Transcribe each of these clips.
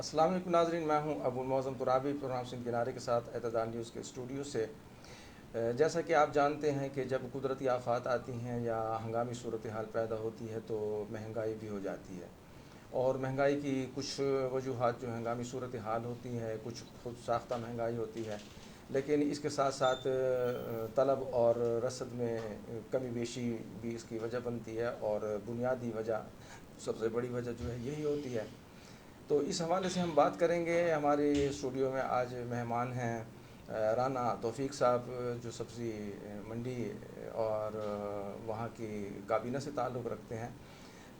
السلام علیکم ناظرین، میں ہوں ابو المعظم ترابی، پروگرام سندھ کنارے کے ساتھ اعتدال نیوز کے اسٹوڈیو سے۔ جیسا کہ آپ جانتے ہیں کہ جب قدرتی آفات آتی ہیں یا ہنگامی صورتحال پیدا ہوتی ہے تو مہنگائی بھی ہو جاتی ہے، اور مہنگائی کی کچھ وجوہات جو ہنگامی صورتحال ہوتی ہے، کچھ خود ساختہ مہنگائی ہوتی ہے، لیکن اس کے ساتھ ساتھ طلب اور رسد میں کمی بیشی بھی اس کی وجہ بنتی ہے، اور بنیادی وجہ، سب سے بڑی وجہ جو ہے یہی ہوتی ہے۔ تو اس حوالے سے ہم بات کریں گے۔ ہمارے اسٹوڈیو میں آج مہمان ہیں رانا توفیق صاحب، جو سبزی منڈی اور وہاں کی کابینہ سے تعلق رکھتے ہیں،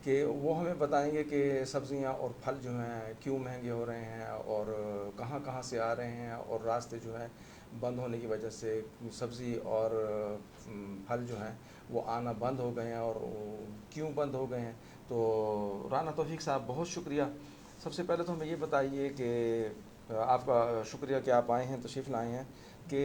کہ وہ ہمیں بتائیں گے کہ سبزیاں اور پھل جو ہیں کیوں مہنگے ہو رہے ہیں، اور کہاں کہاں سے آ رہے ہیں، اور راستے جو ہیں بند ہونے کی وجہ سے سبزی اور پھل جو ہیں وہ آنا بند ہو گئے ہیں، اور کیوں بند ہو گئے ہیں۔ تو رانا توفیق صاحب، بہت شکریہ۔ سب سے پہلے تو ہمیں یہ بتائیے کہ آپ کا شکریہ کہ آپ آئے ہیں، تشریف لائے ہیں، کہ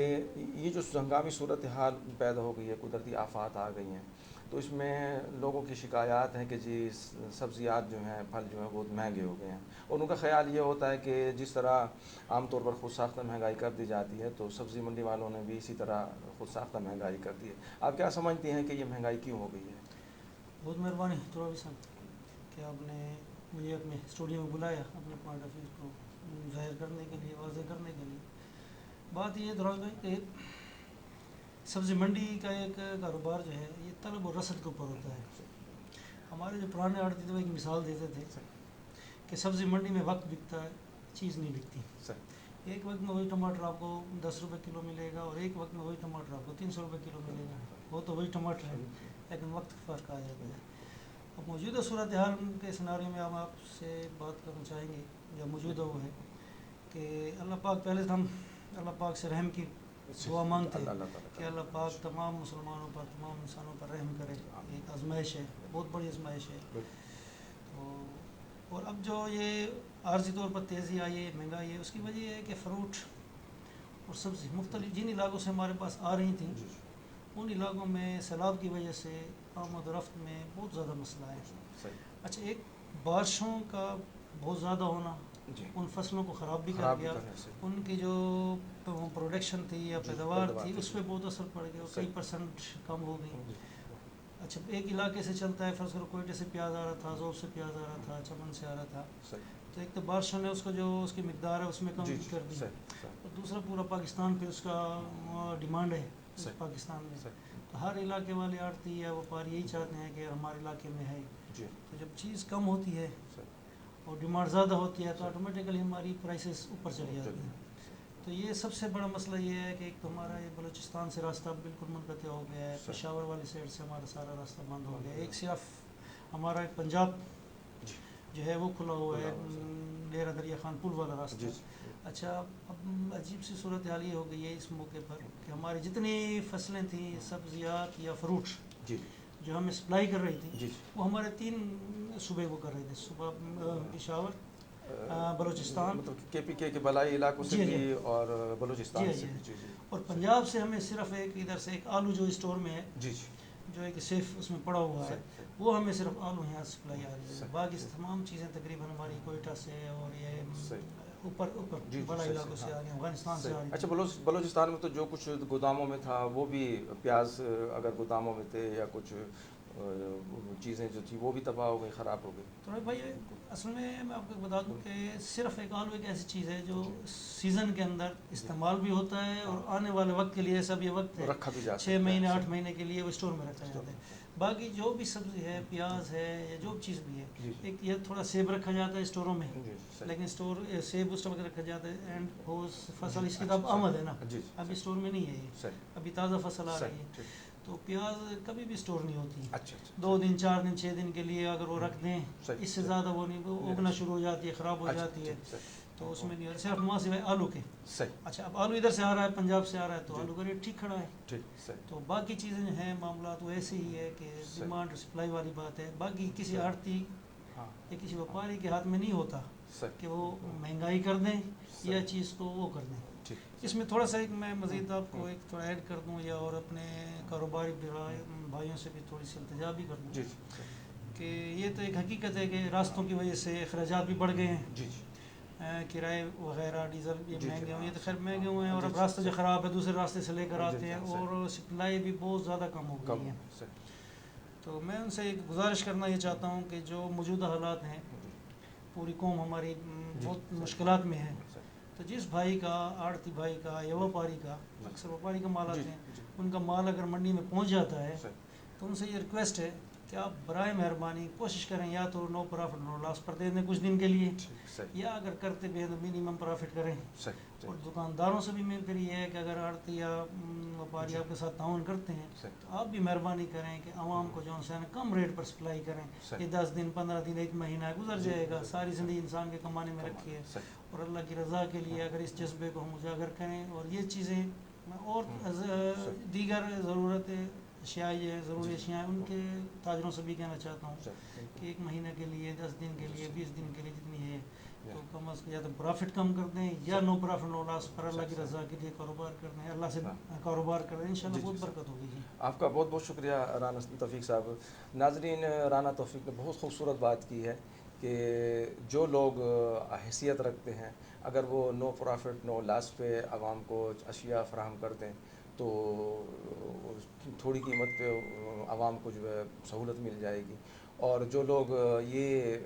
یہ جو ہنگامی صورتحال پیدا ہو گئی ہے، قدرتی آفات آ گئی ہیں، تو اس میں لوگوں کی شکایات ہیں کہ جی سبزیات جو ہیں، پھل جو ہیں بہت مہنگے ہو گئے ہیں، اور ان کا خیال یہ ہوتا ہے کہ جس طرح عام طور پر خود ساختہ مہنگائی کر دی جاتی ہے، تو سبزی منڈی والوں نے بھی اسی طرح خود ساختہ مہنگائی کر دی ہے۔ آپ کیا سمجھتے ہیں کہ یہ مہنگائی کیوں ہو گئی ہے؟ بہت مہربانی ترابی صاحب کہ آپ نے مجھے اپنے اسٹوڈیو میں بلایا اپنے پوائنٹ آف ویو کو ظاہر کرنے کے لیے، واضح کرنے کے لیے۔ بات یہ ہے ترابی بھائی کہ سبزی منڈی کا ایک کاروبار جو ہے یہ طلب اور رسد کے اوپر ہوتا ہے۔ ہمارے جو پرانے آڑتی تھے وہ ایک مثال دیتے تھے کہ سبزی منڈی میں وقت بکتا ہے، چیز نہیں بکتی۔ ایک وقت میں وہی ٹماٹر آپ کو 10 روپے کلو ملے گا، اور ایک وقت میں وہی ٹماٹر آپ کو 300 روپے کلو ملے گا۔ وہ تو وہی ٹماٹر ہے، لیکن وقت فرق آ جاتا ہے۔ اب موجودہ صورتحال کے سناریو میں ہم آپ سے بات کرنا چاہیں گے، جو موجودہ وہ ہے کہ اللہ پاک، پہلے تو ہم اللہ پاک سے رحم کی دعا مانگتے ہیں کہ اللہ پاک تمام مسلمانوں پر، تمام انسانوں پر رحم کرے۔ ایک آزمائش ہے، بہت بڑی آزمائش ہے۔ تو اور اب جو یہ عارضی طور پر تیزی آئی ہے، مہنگائی ہے، اس کی وجہ یہ ہے کہ فروٹ اور سبزی مختلف جن علاقوں سے ہمارے پاس آ رہی تھیں، ان علاقوں میں سیلاب کی وجہ سے آمد و رفت میں بہت زیادہ مسئلہ ہے۔ اچھا، ایک بارشوں کا بہت زیادہ ہونا ان فصلوں کو خراب بھی کر گیا، ان کی جو پروڈکشن تھی یا پیداوار تھی اس پہ بہت اثر پڑ گیا، کئی پرسنٹ کم ہو گئی۔ اچھا، ایک علاقے سے چلتا ہے، فرض کرو کوئٹے سے پیاز آ رہا تھا، زور سے پیاز آ رہا تھا، چمن سے آ رہا تھا، تو ایک تو بارشوں نے اس کو جو اس کی مقدار ہے اس میں کم کر دی، اور دوسرا پورا پاکستان پھر اس کا ڈیمانڈ ہے پاکستان میں، تو ہر علاقے والے آڑتی یا وپاری یہی چاہتے ہیں کہ ہمارے علاقے میں ہے۔ تو جب چیز کم ہوتی ہے اور ڈیمانڈ زیادہ ہوتی ہے تو آٹومیٹیکلی ہماری پرائسز اوپر چلی جاتی ہیں۔ تو یہ سب سے بڑا مسئلہ یہ ہے کہ ایک تو ہمارا یہ بلوچستان سے راستہ بالکل منقطع ہو گیا ہے، پشاور والی سائڈ سے ہمارا سارا راستہ بند ہو گیا ہے، ایک صرف ہمارا ایک پنجاب جو ہے وہ کھلا ہوا ہے، ڈیرہ دریا خان پل والا راستہ۔ اچھا، اب عجیب سی صورتحال یہ ہو گئی ہے اس موقع پر کہ ہماری جتنی فصلیں تھیں، سبزیات یا فروٹ جو ہمیں سپلائی کر رہی تھی، وہ ہمارے 3 صوبے کو کر رہے تھے، صوبہ پشاور، بلوچستان، مطلب کے پی کے بلائی علاقوں سے بھی اور بلوچستان سے بھی، اور پنجاب سے ہمیں صرف ایک ادھر سے ایک آلو جو اسٹور میں ہے، جو ایک سیف اس میں پڑا ہوا ہے، وہ ہمیں صرف آلو یہاں سپلائی آ رہی ہے۔ باقی تمام چیزیں تقریباً ہماری کوئٹہ سے اور یہ اوپر بڑا علاقوں سے آ رہی ہیں، افغانستان سے آ رہی ہیں۔ اچھا، بلوچستان میں تو جو کچھ گوداموں میں تھا وہ بھی، پیاز اگر گوداموں میں تھے یا کچھ چیزیں جو تھی وہ بھی تباہ ہو گئی، خراب ہو گئی۔ تو بھائی اصل میں آپ کو بتا دوں کہ صرف ایک آلو ایک ایسی چیز ہے جو سیزن کے اندر استعمال بھی ہوتا ہے، اور آنے والے وقت کے لیے سب یہ وقت ہے رکھا بھی جاتا ہے، 6 مہینے 8 مہینے کے لیے وہ اسٹور میں رکھا جاتا ہے۔ باقی جو بھی سبزی ہے، پیاز ہے یا جو چیز بھی ہے، ایک یہ تھوڑا سیب رکھا جاتا ہے اسٹوروں میں، لیکن اسٹور سیب اس وقت رکھا جاتا ہے اینڈ وہ فصل اس کی تو آمد ہے نا، اب اسٹور میں نہیں ہے یہ، ابھی تازہ فصل آ رہی ہے۔ تو پیاز کبھی بھی اسٹور نہیں ہوتی، 2 دن 4 دن 6 دن کے لیے اگر وہ رکھ دیں، اس سے زیادہ وہ نہیں، وہ اگنا شروع ہو جاتی ہے، خراب ہو جاتی ہے، تو اس میں نہیں ہوتا، صرف مناسب ہے آلو کے۔ اچھا، اب آلو ادھر سے آ رہا ہے، پنجاب سے آ رہا ہے، تو آلو کا ریٹ ٹھیک کھڑا ہے، تو باقی چیزیں جو ہیں معاملات وہ ایسے ہی ہے کہ ڈیمانڈ سپلائی والی بات ہے۔ باقی کسی آڑتی یا کسی وپاری کے ہاتھ میں نہیں ہوتا کہ وہ مہنگائی کر دیں یا چیز کو وہ کر دیں۔ اس میں تھوڑا سا ایک میں مزید آپ کو ایک تھوڑا ایڈ کر دوں، یا اور اپنے کاروباری بھائیوں سے بھی تھوڑی سی التجا بھی کر دوں کہ یہ تو ایک حقیقت ہے کہ راستوں کی وجہ سے اخراجات بھی بڑھ گئے ہیں، کرائے وغیرہ ڈیزل یہ جی مہنگے ہوئے ہیں، تو جی خیر مہنگے ہوئے ہیں، اور اب راستہ جو خراب ہے دوسرے راستے سے لے کر آتے ہیں، اور سپلائی بھی بہت زیادہ کم ہو گئی ہے۔ تو میں ان سے ایک گزارش کرنا یہ چاہتا ہوں کہ جو موجودہ حالات ہیں، پوری قوم ہماری بہت مشکلات میں ہے، تو جس بھائی کا، آڑتی بھائی کا یا وپاری کا، اکثر وپاری کا مال آتے ہیں، ان کا مال اگر منڈی میں پہنچ جاتا ہے تو ان سے یہ ریکویسٹ ہے کہ آپ برائے مہربانی کوشش کریں یا تو نو پرافٹ نو لاس پر دے دیں کچھ دن کے لیے، یا اگر کرتے بھی ہیں تو منیمم پرافٹ کریں۔ اور دکانداروں سے بھی میں پھر یہ ہے کہ اگر آڑتی یا وپاری آپ کے ساتھ تعاون کرتے ہیں تو آپ بھی مہربانی کریں کہ عوام کو جو ہے کم ریٹ پر سپلائی کریں۔ یہ 10 دن 15 دن 1 مہینہ گزر جائے گا، ساری زندگی انسان کے کمانے میں رکھی ہے، اور اللہ کی رضا کے لیے اگر اس جذبے کو ہم اجاگر کریں، اور یہ چیزیں اور دیگر ضرورت اشیاء یہ ضروری اشیاء ان کے تاجروں سے بھی کہنا چاہتا ہوں کہ 1 مہینے کے لیے، 10 دن کے لیے، 20 دن کے لیے جتنی ہے تو کم از کم یا تو پرافٹ کم کر دیں یا نو پرافٹ نو لاس پر اللہ کی رضا کے لیے کاروبار کر دیں، اللہ سے کاروبار کر دیں، انشاءاللہ بہت برکت ہوگی۔ آپ کا بہت بہت شکریہ رانا توفیق صاحب۔ ناظرین، رانا توفیق نے بہت خوبصورت بات کی ہے کہ جو لوگ حیثیت رکھتے ہیں، اگر وہ نو پرافٹ نو لاس پہ عوام کو اشیاء فراہم کر دیں تو تھوڑی قیمت پہ عوام کو جو ہے سہولت مل جائے گی، اور جو لوگ یہ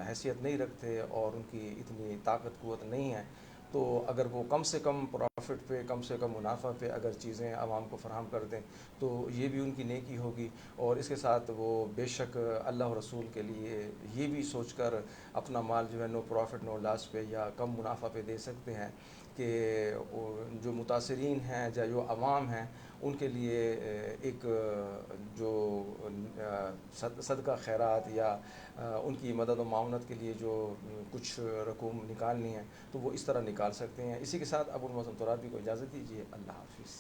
حیثیت نہیں رکھتے اور ان کی اتنی طاقت قوت نہیں ہے، تو اگر وہ کم سے کم پرافٹ پہ، کم سے کم منافع پہ اگر چیزیں عوام کو فراہم کر دیں تو یہ بھی ان کی نیکی ہوگی، اور اس کے ساتھ وہ بے شک اللہ و رسول کے لیے یہ بھی سوچ کر اپنا مال جو ہے نو پرافٹ نو لاس پہ یا کم منافع پہ دے سکتے ہیں کہ جو متاثرین ہیں یا جو عوام ہیں ان کے لیے ایک جو صدقہ خیرات یا ان کی مدد و معاونت کے لیے جو کچھ رقوم نکالنی ہے تو وہ اس طرح نکال سکتے ہیں۔ اسی کے ساتھ ابو المعظم ترابی کو اجازت دیجیے، اللہ حافظ۔